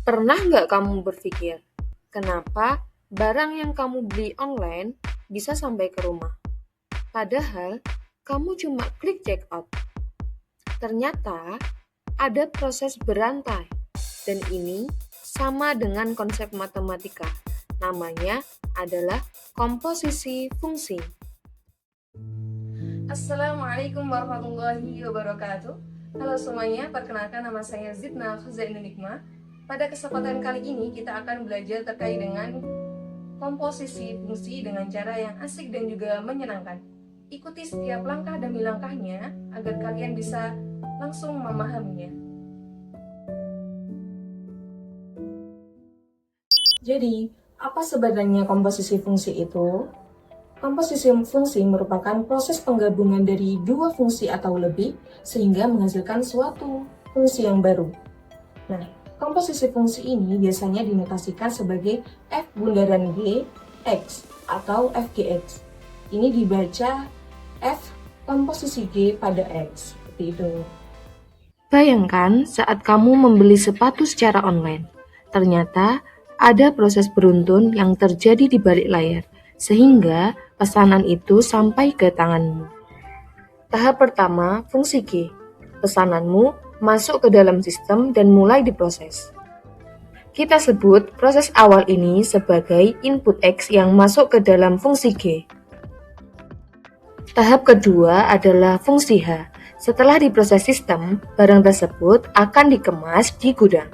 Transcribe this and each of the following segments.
Pernah nggak kamu berpikir, kenapa barang yang kamu beli online bisa sampai ke rumah? Padahal kamu cuma klik check out. Ternyata ada proses berantai, dan ini sama dengan konsep matematika. Namanya adalah komposisi fungsi. Assalamualaikum warahmatullahi wabarakatuh. Halo semuanya, perkenalkan nama saya Zidna Khuzainul-Nikmah. Pada kesempatan kali ini kita akan belajar terkait dengan komposisi fungsi dengan cara yang asik dan juga menyenangkan. Ikuti setiap langkah demi langkahnya agar kalian bisa langsung memahaminya. Jadi, apa sebenarnya komposisi fungsi itu? Komposisi fungsi merupakan proses penggabungan dari dua fungsi atau lebih sehingga menghasilkan suatu fungsi yang baru. Nah, komposisi fungsi ini biasanya dinotasikan sebagai f bundaran g x atau fgx. Ini dibaca f komposisi g pada x, seperti itu. Bayangkan saat kamu membeli sepatu secara online. Ternyata ada proses beruntun yang terjadi di balik layar, sehingga pesanan itu sampai ke tanganmu. Tahap pertama, fungsi G. Pesananmu masuk ke dalam sistem dan mulai diproses. Kita sebut proses awal ini sebagai input X yang masuk ke dalam fungsi G. Tahap kedua adalah fungsi H. Setelah diproses sistem, barang tersebut akan dikemas di gudang.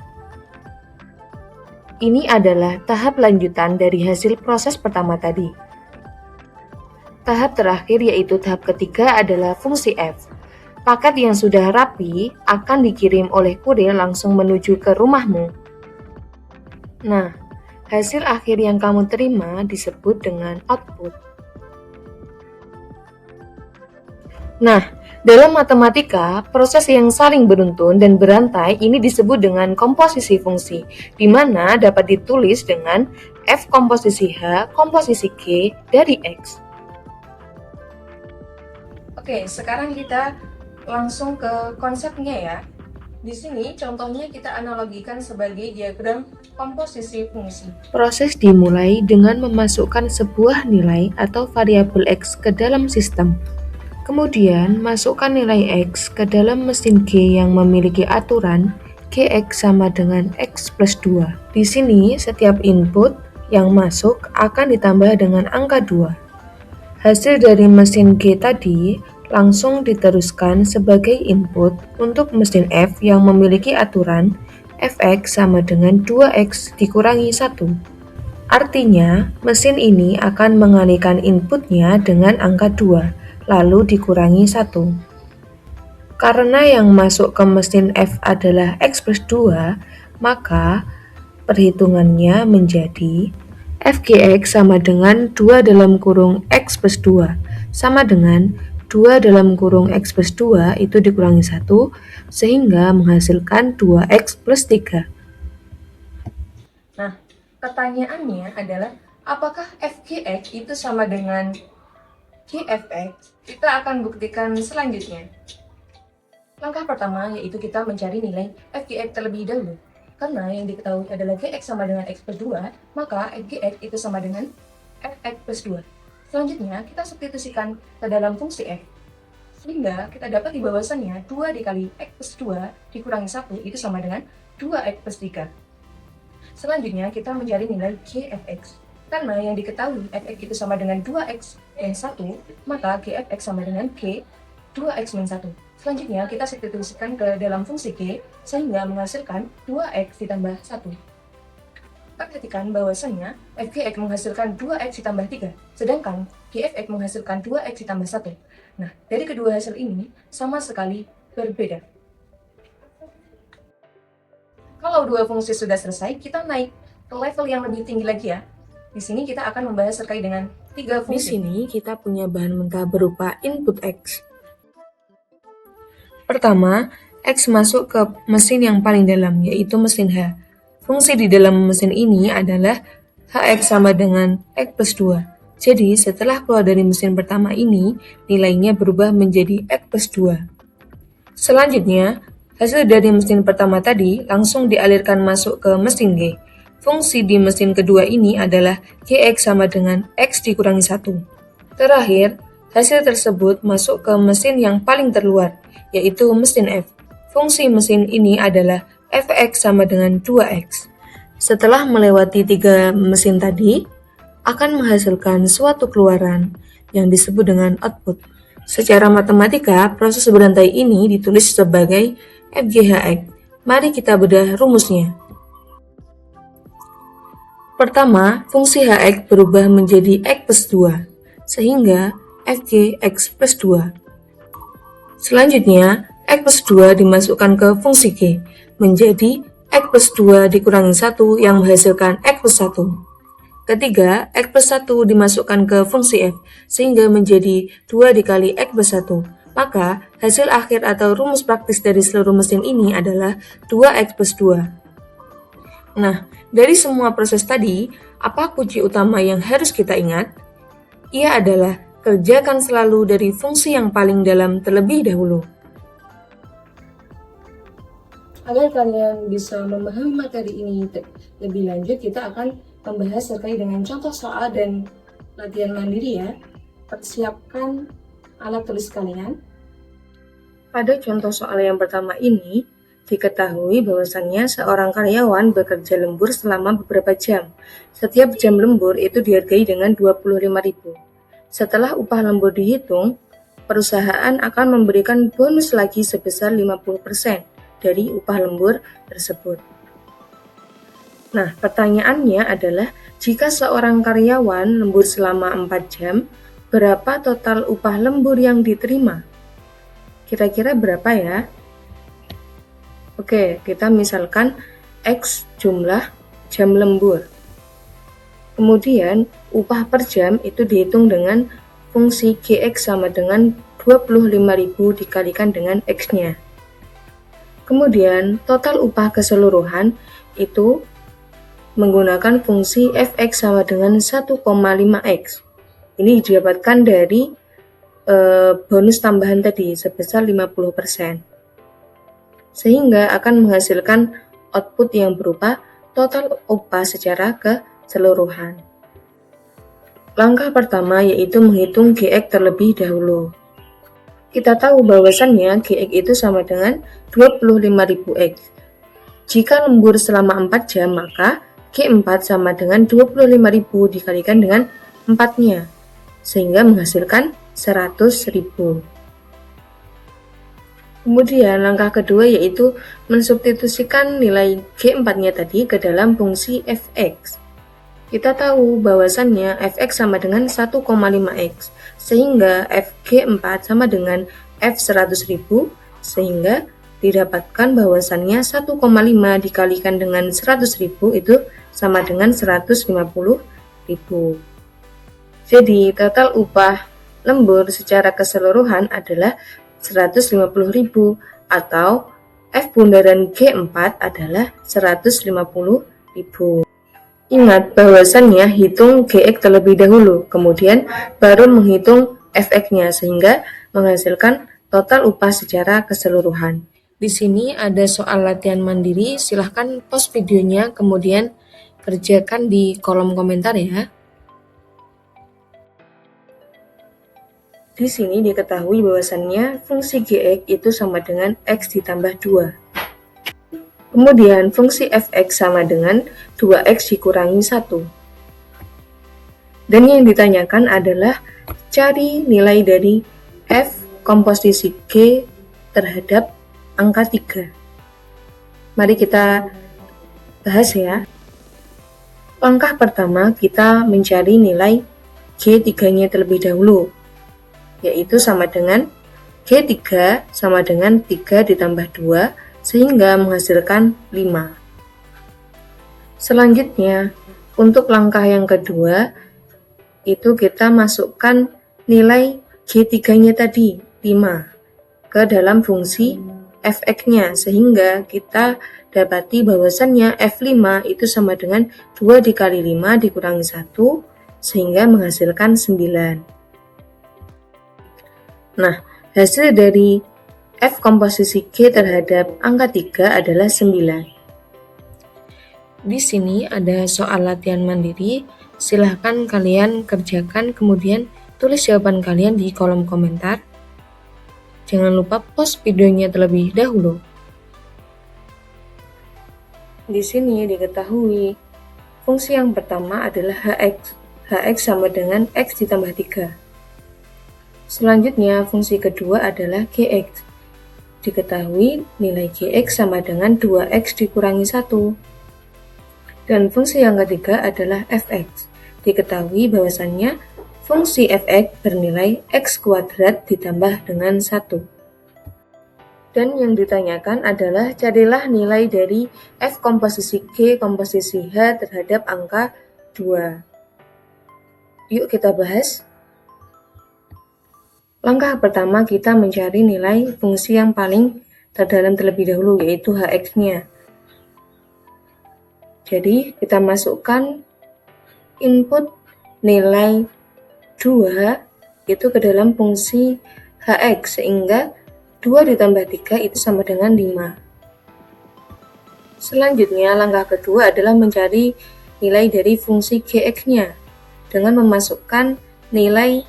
Ini adalah tahap lanjutan dari hasil proses pertama tadi. Tahap terakhir yaitu tahap ketiga adalah fungsi F. Paket yang sudah rapi akan dikirim oleh kurir langsung menuju ke rumahmu. Nah, hasil akhir yang kamu terima disebut dengan output. Nah, dalam matematika, proses yang saling beruntun dan berantai ini disebut dengan komposisi fungsi, di mana dapat ditulis dengan F komposisi H komposisi G dari X. Oke, sekarang kita langsung ke konsepnya ya. Di sini contohnya kita analogikan sebagai diagram komposisi fungsi. Proses dimulai dengan memasukkan sebuah nilai atau variabel X ke dalam sistem. Kemudian, masukkan nilai X ke dalam mesin G yang memiliki aturan Gx sama dengan X plus 2. Di sini, setiap input yang masuk akan ditambah dengan angka 2. Hasil dari mesin G tadi langsung diteruskan sebagai input untuk mesin F yang memiliki aturan Fx sama dengan 2x dikurangi 1. Artinya, mesin ini akan mengalihkan inputnya dengan angka 2. Lalu dikurangi 1. Karena yang masuk ke mesin F adalah X plus 2, maka perhitungannya menjadi Fgx sama dengan 2 dalam kurung X plus 2, sama dengan 2 dalam kurung X plus 2 itu dikurangi 1, sehingga menghasilkan 2X plus 3. Nah, pertanyaannya adalah, apakah Fgx itu sama dengan Gfx? Kita akan buktikan selanjutnya. Langkah pertama yaitu kita mencari nilai Fgx terlebih dahulu. Karena yang diketahui adalah Gx sama dengan X plus 2, maka Fgx itu sama dengan Fx plus 2. Selanjutnya, kita substitusikan ke dalam fungsi F. Sehingga kita dapat di bahwasannya 2 dikali X plus 2 dikurangi 1 itu sama dengan 2X plus 3. Selanjutnya, kita mencari nilai Gfx. Karena yang diketahui Fx itu sama dengan 2x min 1, maka Gfx sama dengan G 2x min 1. Selanjutnya kita substitusikan ke dalam fungsi G sehingga menghasilkan 2x ditambah 1. Perhatikan bahwasannya Fgx menghasilkan 2x ditambah 3, sedangkan Gfx menghasilkan 2x ditambah 1. Nah, dari kedua hasil ini sama sekali berbeda. Kalau dua fungsi sudah selesai, kita naik ke level yang lebih tinggi lagi ya. Di sini kita akan membahas terkait dengan 3 fungsi. Di sini kita punya bahan mentah berupa input X. Pertama, X masuk ke mesin yang paling dalam, yaitu mesin H. Fungsi di dalam mesin ini adalah Hx sama dengan X plus 2. Jadi, setelah keluar dari mesin pertama ini, nilainya berubah menjadi X plus 2. Selanjutnya, Hasil dari mesin pertama tadi langsung dialirkan masuk ke mesin G. Fungsi di mesin kedua ini adalah Gx sama dengan X dikurangi 1. Terakhir, hasil tersebut masuk ke mesin yang paling terluar, yaitu mesin F. Fungsi mesin ini adalah Fx sama dengan 2x. Setelah melewati 3 mesin tadi, akan menghasilkan suatu keluaran yang disebut dengan output. Secara matematika, proses berantai ini ditulis sebagai FGHX. Mari kita bedah rumusnya. Pertama, fungsi Hx berubah menjadi X plus 2, sehingga Fg X plus 2. Selanjutnya, X plus 2 dimasukkan ke fungsi G, menjadi X plus 2 dikurangi 1 yang menghasilkan X plus 1. Ketiga, X plus 1 dimasukkan ke fungsi F, sehingga menjadi 2 dikali X plus 1. Maka, hasil akhir atau rumus praktis dari seluruh mesin ini adalah 2X plus 2. Nah, dari semua proses tadi, apa kunci utama yang harus kita ingat? Ia adalah kerjakan selalu dari fungsi yang paling dalam terlebih dahulu. Agar kalian bisa memahami materi ini lebih lanjut, kita akan membahas terkait dengan contoh soal dan latihan mandiri ya. Persiapkan alat tulis kalian. Pada contoh soal yang pertama ini, diketahui bahwasannya seorang karyawan bekerja lembur selama beberapa jam. Setiap jam lembur itu dihargai dengan 25.000. Setelah upah lembur dihitung, perusahaan akan memberikan bonus lagi sebesar 50% dari upah lembur tersebut. Nah, pertanyaannya adalah, jika seorang karyawan lembur selama 4 jam, berapa total upah lembur yang diterima? Kira-kira berapa ya? Oke, kita misalkan X jumlah jam lembur. Kemudian, upah per jam itu dihitung dengan fungsi Gx sama dengan 25.000 dikalikan dengan X-nya. Kemudian, total upah keseluruhan itu menggunakan fungsi Fx sama dengan 1,5x. Ini didapatkan dari bonus tambahan tadi sebesar 50%. Sehingga akan menghasilkan output yang berupa total upah secara keseluruhan. Langkah pertama yaitu menghitung Gx terlebih dahulu. Kita tahu bahwasannya Gx itu sama dengan 25.000x. Jika lembur selama 4 jam, maka G4 sama dengan 25.000 dikalikan dengan 4-nya, sehingga menghasilkan 100.000. Kemudian langkah kedua yaitu mensubstitusikan nilai G4-nya tadi ke dalam fungsi Fx. Kita tahu bahwasannya Fx sama dengan 1,5x, sehingga Fg4 sama dengan F100.000, sehingga didapatkan bahwasannya 1,5 dikalikan dengan 100.000 itu sama dengan 150.000. Jadi total upah lembur secara keseluruhan adalah 150.000 atau F bundaran G4 adalah 150.000. Ingat bahwasannya hitung Gx terlebih dahulu, kemudian baru menghitung Fx-nya sehingga menghasilkan total upah secara keseluruhan. Di sini ada soal latihan mandiri, silahkan pause videonya kemudian kerjakan di kolom komentar ya. Di sini diketahui bahwasannya fungsi Gx itu sama dengan X ditambah 2. Kemudian fungsi Fx sama dengan 2x dikurangi 1. Dan yang ditanyakan adalah cari nilai dari F komposisi G terhadap angka 3. Mari kita bahas ya. Langkah pertama kita mencari nilai G3-nya terlebih dahulu, yaitu sama dengan G3 sama dengan 3 ditambah 2 sehingga menghasilkan 5. Selanjutnya, untuk langkah yang kedua, itu kita masukkan nilai G3-nya tadi, 5, ke dalam fungsi Fx-nya, sehingga kita dapati bahwasannya F5 itu sama dengan 2 dikali 5 dikurangi 1, sehingga menghasilkan 9. Nah, hasil dari F komposisi G terhadap angka 3 adalah 9. Di sini ada soal latihan mandiri, silahkan kalian kerjakan kemudian tulis jawaban kalian di kolom komentar. Jangan lupa pause videonya terlebih dahulu. Di sini diketahui fungsi yang pertama adalah hx. Hx sama dengan x ditambah 3. Selanjutnya fungsi kedua adalah gx. Diketahui nilai gx sama dengan 2x dikurangi 1. Dan fungsi yang ketiga adalah fx. Diketahui bahwasannya fungsi fx bernilai x kuadrat ditambah dengan 1. Dan yang ditanyakan adalah carilah nilai dari f komposisi G komposisi H terhadap angka 2. Yuk kita bahas. Langkah pertama kita mencari nilai fungsi yang paling terdalam terlebih dahulu, yaitu hx-nya. Jadi kita masukkan input nilai 2 itu ke dalam fungsi hx, sehingga 2 ditambah 3 itu sama dengan 5. Selanjutnya langkah kedua adalah mencari nilai dari fungsi gx-nya dengan memasukkan nilai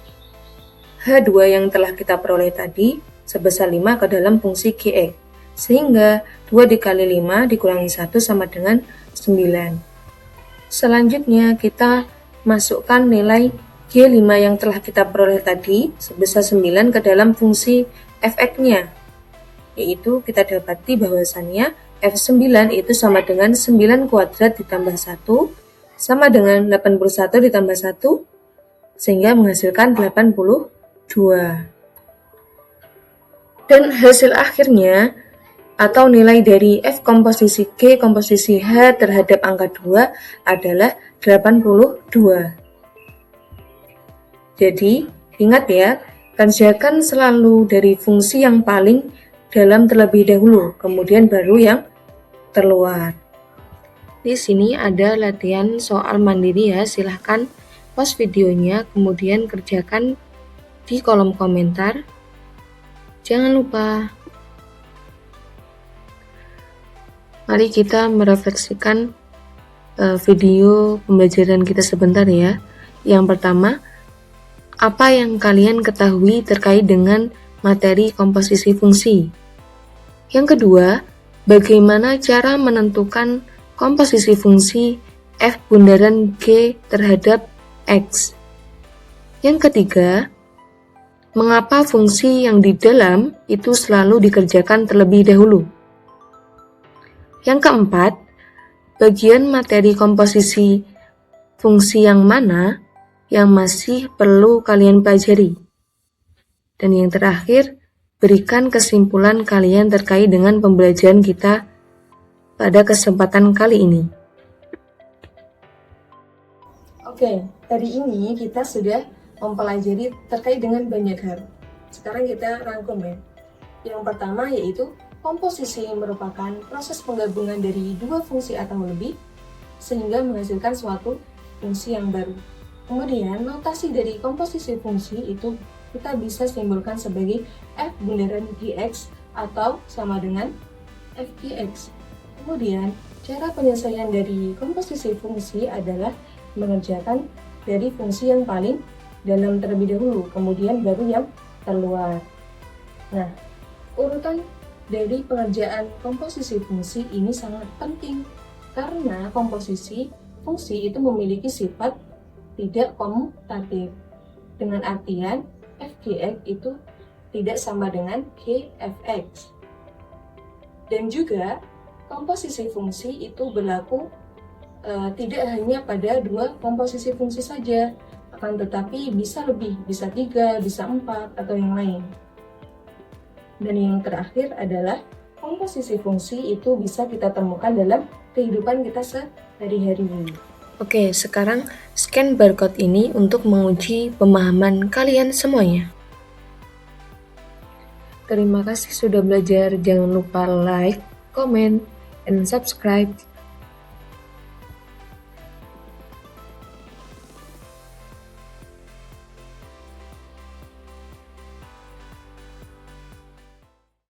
H2 yang telah kita peroleh tadi sebesar 5 ke dalam fungsi gx, sehingga 2 dikali 5 dikurangi 1 sama dengan 9. Selanjutnya kita masukkan nilai G5 yang telah kita peroleh tadi sebesar 9 ke dalam fungsi fx-nya, yaitu kita dapati bahwasannya f9 itu sama dengan 9 kuadrat ditambah 1 sama dengan 81 ditambah 1, sehingga menghasilkan 82. Dan hasil akhirnya atau nilai dari f komposisi G komposisi H terhadap angka 2 adalah 82. Jadi, ingat ya, kerjakan selalu dari fungsi yang paling dalam terlebih dahulu, kemudian baru yang terluar. Di sini ada latihan soal mandiri ya, silahkan pause videonya, kemudian kerjakan di kolom komentar. Jangan lupa. Mari kita merefleksikan video pembelajaran kita sebentar ya. Yang pertama, apa yang kalian ketahui terkait dengan materi komposisi fungsi? Yang kedua, bagaimana cara menentukan komposisi fungsi f bundaran G terhadap x? Yang ketiga, mengapa fungsi yang di dalam itu selalu dikerjakan terlebih dahulu? Yang keempat, bagian materi komposisi fungsi yang mana yang masih perlu kalian pelajari? Dan yang terakhir, berikan kesimpulan kalian terkait dengan pembelajaran kita pada kesempatan kali ini. Oke, hari ini kita sudah mempelajari terkait dengan banyak hal. Sekarang kita rangkum ya. Yang pertama yaitu komposisi merupakan proses penggabungan dari dua fungsi atau lebih sehingga menghasilkan suatu fungsi yang baru. Kemudian notasi dari komposisi fungsi itu kita bisa simbolkan sebagai f bundaran gx atau sama dengan fgx. Kemudian cara penyelesaian dari komposisi fungsi adalah mengerjakan dari fungsi yang paling dalam terlebih dahulu, kemudian baru yang terluar. Nah, urutan dari pengerjaan komposisi fungsi ini sangat penting karena komposisi fungsi itu memiliki sifat tidak komutatif. Dengan artian fgx itu tidak sama dengan gfx. Dan juga komposisi fungsi itu berlaku tidak hanya pada dua komposisi fungsi saja, akan tetapi bisa lebih, bisa 3, bisa 4, atau yang lain. Dan yang terakhir adalah komposisi fungsi itu bisa kita temukan dalam kehidupan kita sehari-hari. Oke, sekarang scan barcode ini untuk menguji pemahaman kalian semuanya. Terima kasih sudah belajar, jangan lupa like, comment, and subscribe.